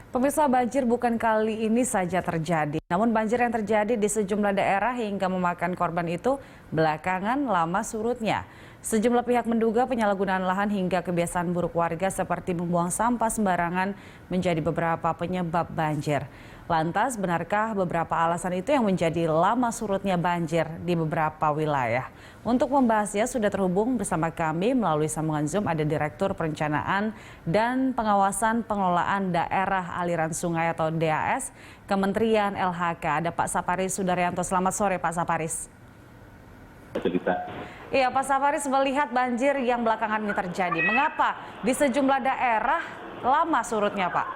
Pemirsa, banjir bukan kali ini saja terjadi. Namun banjir yang terjadi di sejumlah daerah hingga memakan korban itu belakangan lama surutnya. Sejumlah pihak menduga penyalahgunaan lahan hingga kebiasaan buruk warga seperti membuang sampah sembarangan menjadi beberapa penyebab banjir. Lantas, benarkah beberapa alasan itu yang menjadi lama surutnya banjir di beberapa wilayah? Untuk membahasnya sudah terhubung bersama kami melalui sambungan Zoom ada Direktur Perencanaan dan Pengawasan Pengelolaan Daerah Aliran Sungai atau DAS Kementerian LHK. Ada Pak Saparis Sudaryanto. Selamat sore Pak Saparis. Iya, Pak Saparis, melihat banjir yang belakangan ini terjadi, mengapa di sejumlah daerah lama surutnya, Pak?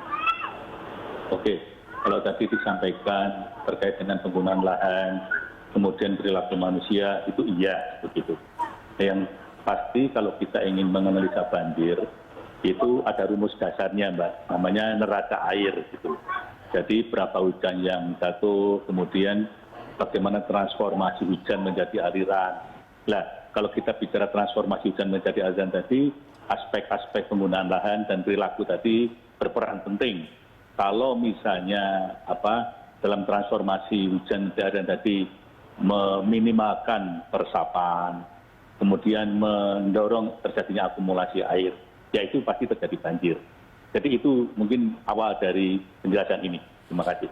Oke, kalau tadi disampaikan terkait dengan penggunaan lahan, kemudian perilaku manusia, itu iya begitu. Yang pasti kalau kita ingin menganalisa banjir, itu ada rumus dasarnya, Mbak, namanya neraca air gitu. Jadi berapa hujan yang jatuh, kemudian bagaimana transformasi hujan menjadi aliran. Nah, kalau kita bicara transformasi hujan menjadi aliran tadi, aspek-aspek penggunaan lahan dan perilaku tadi berperan penting. Kalau misalnya dalam transformasi hujan menjadi aliran tadi meminimalkan peresapan, kemudian mendorong terjadinya akumulasi air, ya itu pasti terjadi banjir. Jadi itu mungkin awal dari penjelasan ini. Terima kasih.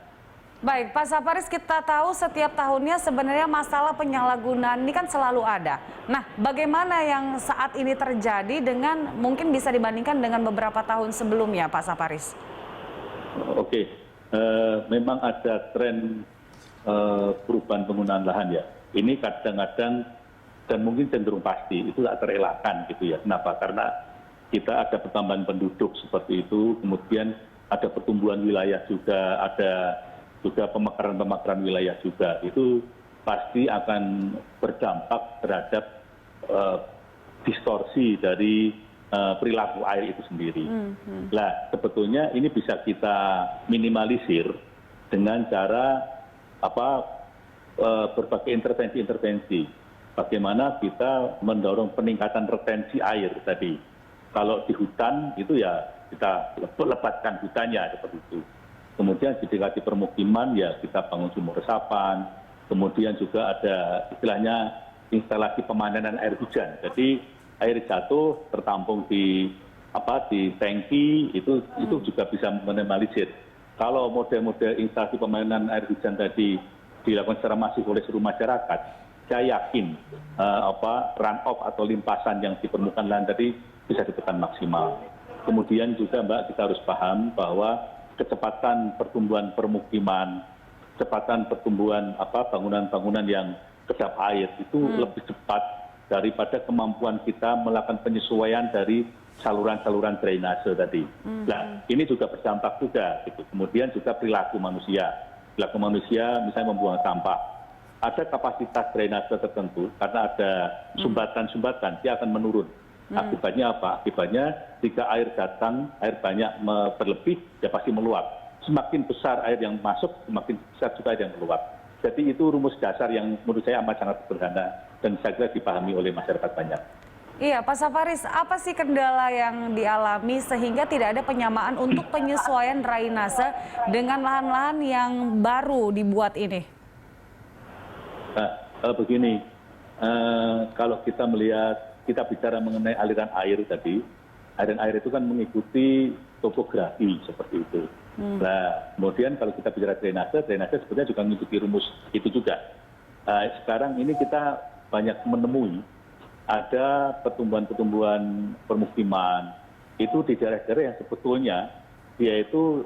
Baik, Pak Saparis, kita tahu setiap tahunnya sebenarnya masalah penyalahgunaan ini kan selalu ada. Nah, bagaimana yang saat ini terjadi dengan mungkin bisa dibandingkan dengan beberapa tahun sebelumnya, Pak Saparis? Oke, memang ada tren perubahan penggunaan lahan ya. Ini kadang-kadang dan mungkin cenderung pasti itu tak terelakkan gitu ya. Kenapa? Karena kita ada pertambahan penduduk seperti itu, kemudian ada pertumbuhan wilayah juga, ada juga pemekaran wilayah juga. Itu pasti akan berdampak terhadap distorsi dari perilaku air itu sendiri. Nah, sebetulnya ini bisa kita minimalisir dengan cara berbagai intervensi. Bagaimana kita mendorong peningkatan retensi air tadi. Kalau di hutan itu ya kita lebatkan hutannya seperti itu. Kemudian di dekati permukiman ya kita bangun sumur resapan. Kemudian juga ada istilahnya instalasi pemanenan air hujan. Jadi air jatuh tertampung di tangki itu juga bisa minimalisir. Kalau model-model instalasi pemanenan air hujan tadi dilakukan secara masif oleh seluruh masyarakat, saya yakin run-off atau limpasan yang di permukaan lahan tadi bisa ditekan maksimal. Kemudian juga Mbak, kita harus paham bahwa kecepatan pertumbuhan permukiman, kecepatan pertumbuhan bangunan-bangunan yang kedap air itu lebih cepat daripada kemampuan kita melakukan penyesuaian dari saluran-saluran drainase tadi. Nah, ini juga berdampak juga. Gitu. Kemudian juga perilaku manusia. Perilaku manusia misalnya membuang sampah. Ada kapasitas drainase tertentu karena ada sumbatan-sumbatan, dia akan menurun. Akibatnya apa? Akibatnya jika air datang, air banyak berlebih, ya pasti meluap. Semakin besar air yang masuk, semakin besar juga air yang meluap. Jadi itu rumus dasar yang menurut saya amat sangat sederhana dan saya kira dipahami oleh masyarakat banyak. Iya, Pak Saparis, apa sih kendala yang dialami sehingga tidak ada penyamaan untuk penyesuaian drainase dengan lahan-lahan yang baru dibuat ini? Nah, begini, kalau kita melihat, kita bicara mengenai aliran air tadi, aliran air itu kan mengikuti topografi seperti itu. Nah, kemudian kalau kita bicara drainase sebenarnya juga mengikuti rumus itu juga. Sekarang ini kita banyak menemui ada pertumbuhan permukiman itu di daerah-daerah yang sebetulnya yaitu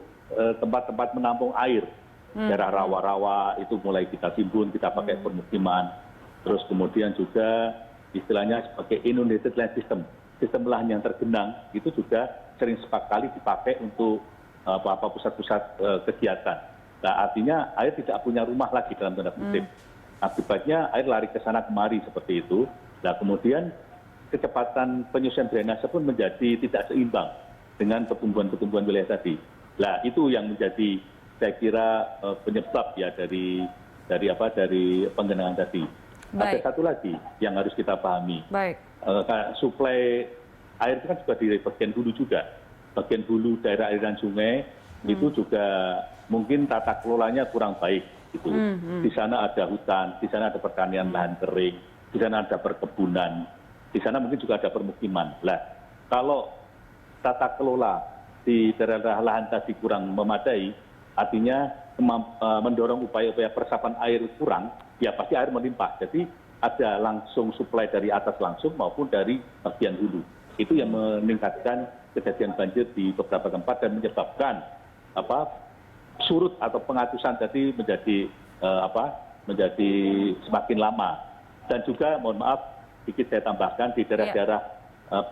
tempat-tempat menampung air. Daerah rawa-rawa itu mulai kita timbun, kita pakai permukiman. Terus kemudian juga istilahnya sebagai inundated land system. Sistem lahan yang tergenang itu juga sering sekali dipakai untuk pusat-pusat kegiatan. Nah, artinya air tidak punya rumah lagi dalam tanda kutip. Akibatnya air lari ke sana kemari seperti itu. Nah, kemudian kecepatan penyusunan drainase pun menjadi tidak seimbang dengan pertumbuhan wilayah tadi. Nah, itu yang menjadi saya kira penyebab ya dari penggenangan tadi. Baik. Ada satu lagi yang harus kita pahami. Baik. Suplai air itu kan juga di bagian hulu juga. Bagian hulu daerah aliran sungai itu juga mungkin tata kelolanya kurang baik gitu. Di sana ada hutan, di sana ada pertanian lahan kering, di sana ada perkebunan, di sana mungkin juga ada permukiman. Lah, kalau tata kelola di daerah lahan tadi kurang memadai, artinya mendorong upaya-upaya peresapan air kurang, ya pasti air melimpah. Jadi ada langsung suplai dari atas langsung maupun dari bagian hulu. Itu yang meningkatkan kejadian banjir di beberapa tempat dan menyebabkan surut atau pengatusan tadi menjadi menjadi semakin lama. Dan juga mohon maaf sedikit saya tambahkan di daerah-daerah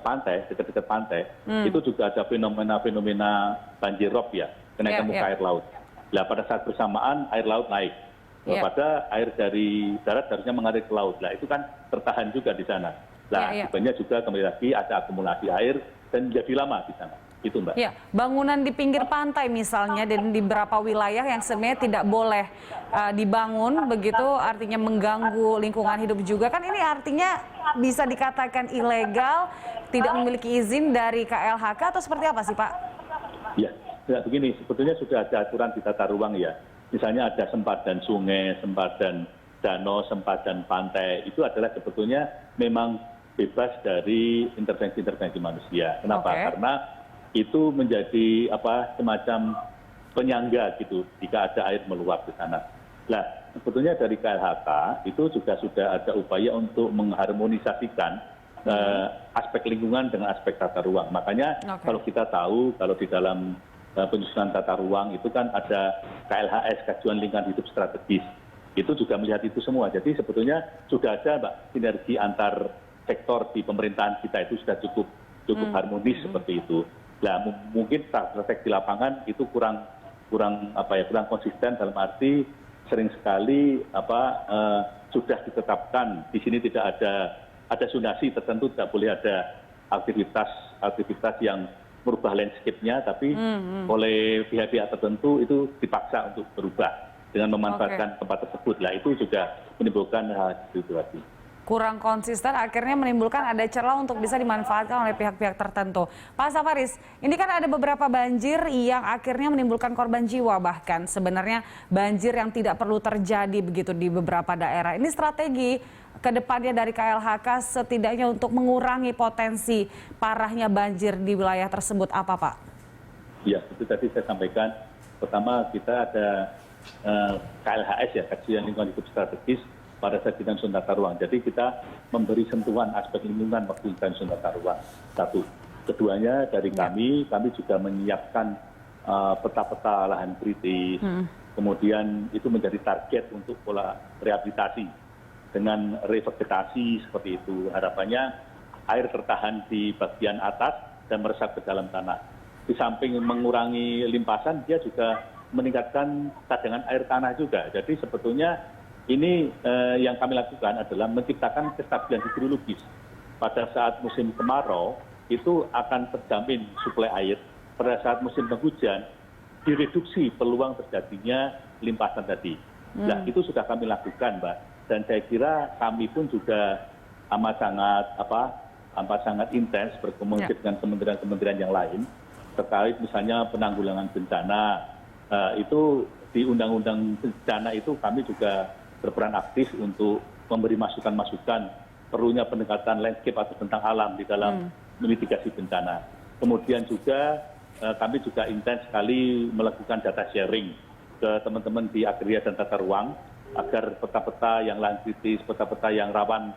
pantai, dekat-dekat pantai, itu juga ada fenomena-fenomena banjir rob ya, kenaikan muka air laut. Nah, pada saat bersamaan air laut naik. Pada air dari darat harusnya mengalir ke laut. Nah, itu kan tertahan juga di sana. Nah, akibatnya juga kembali lagi ada akumulasi air dan jadi lama di sana. Itu, Mbak. Ya, bangunan di pinggir pantai misalnya dan di beberapa wilayah yang sebenarnya tidak boleh dibangun, begitu artinya mengganggu lingkungan hidup juga. Kan ini artinya bisa dikatakan ilegal, tidak memiliki izin dari KLHK atau seperti apa sih, Pak? Ya, begini, sebetulnya sudah ada aturan di tata ruang ya. Misalnya ada sempadan sungai, sempadan danau, sempadan pantai. Itu adalah sebetulnya memang bebas dari intervensi-intervensi manusia. Kenapa? Karena itu menjadi semacam penyangga gitu jika ada air meluap di sana. Nah, sebetulnya dari KLHK itu juga sudah ada upaya untuk mengharmonisasikan aspek lingkungan dengan aspek tata ruang. Makanya kalau kita tahu, kalau di dalam penyusunan tata ruang itu kan ada KLHS, Kajian Lingkungan Hidup Strategis. Itu juga melihat itu semua. Jadi sebetulnya sudah ada, Mbak, sinergi antar sektor di pemerintahan kita itu sudah cukup harmonis seperti itu. Nah, mungkin praktek di lapangan itu kurang konsisten dalam arti sering sekali sudah ditetapkan di sini tidak ada zonasi tertentu, tidak boleh ada aktivitas yang merubah landscape-nya, tapi oleh pihak-pihak tertentu itu dipaksa untuk berubah dengan memanfaatkan tempat tersebut. Nah, itu juga menimbulkan hal situasi. Kurang konsisten akhirnya menimbulkan ada celah untuk bisa dimanfaatkan oleh pihak-pihak tertentu. Pak Safaris, ini kan ada beberapa banjir yang akhirnya menimbulkan korban jiwa, bahkan sebenarnya banjir yang tidak perlu terjadi begitu di beberapa daerah. Ini strategi ke depannya dari KLHK setidaknya untuk mengurangi potensi parahnya banjir di wilayah tersebut apa, Pak? Ya, itu tadi saya sampaikan. Pertama kita ada KLHS ya, Kajian Lingkungan Hidup Strategis pada saat kita menyusun tata ruang. Jadi kita memberi sentuhan aspek lingkungan waktu kita menyusun tata ruang. Satu. Keduanya dari kami juga menyiapkan peta-peta lahan kritis. Kemudian itu menjadi target untuk pola rehabilitasi dengan revegetasi seperti itu. Harapannya air tertahan di bagian atas dan meresap ke dalam tanah. Di samping mengurangi limpasan, dia juga meningkatkan cadangan air tanah juga. Jadi sebetulnya ini yang kami lakukan adalah menciptakan kestabilan hidrologis. Pada saat musim kemarau itu akan terjamin suplai air. Pada saat musim penghujan direduksi peluang terjadinya limpasan tadi. Nah, itu sudah kami lakukan, Mbak. Dan saya kira kami pun juga amat sangat intens berkomunikasi dengan kementerian-kementerian yang lain terkait misalnya penanggulangan bencana. Itu di Undang-Undang Bencana itu kami juga berperan aktif untuk memberi masukan-masukan perlunya pendekatan landscape atau tentang alam di dalam memitigasi bencana. Kemudian juga kami juga intens sekali melakukan data sharing ke teman-teman di agraria dan tata ruang agar peta-peta yang lahan kritis, peta-peta yang rawan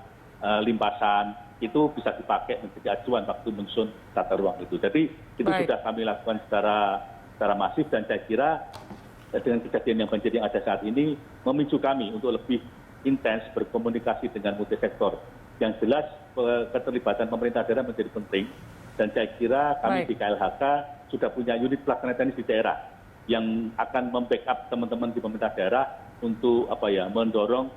limpasan itu bisa dipakai menjadi acuan waktu menyusun tata ruang itu. Jadi itu sudah kami lakukan secara masif dan saya kira dengan kejadian yang banjir yang ada saat ini memicu kami untuk lebih intens berkomunikasi dengan multisektor. Yang jelas keterlibatan pemerintah daerah menjadi penting dan saya kira kami di KLHK sudah punya unit pelaksana teknis di daerah yang akan membackup teman-teman di pemerintah daerah untuk mendorong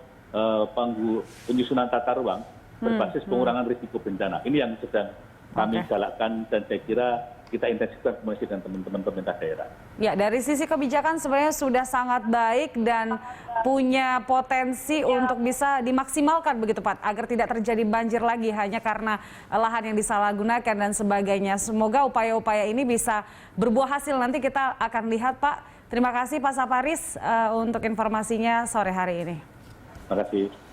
penyusunan tata ruang berbasis pengurangan risiko bencana. Ini yang sedang kami galakkan dan saya kira kita intensifkan komunikasi dengan teman-teman pemerintah daerah. Ya, dari sisi kebijakan sebenarnya sudah sangat baik dan punya potensi untuk bisa dimaksimalkan begitu Pak, agar tidak terjadi banjir lagi hanya karena lahan yang disalahgunakan dan sebagainya. Semoga upaya-upaya ini bisa berbuah hasil, nanti kita akan lihat Pak. Terima kasih Pak Saparis untuk informasinya sore hari ini. Terima kasih.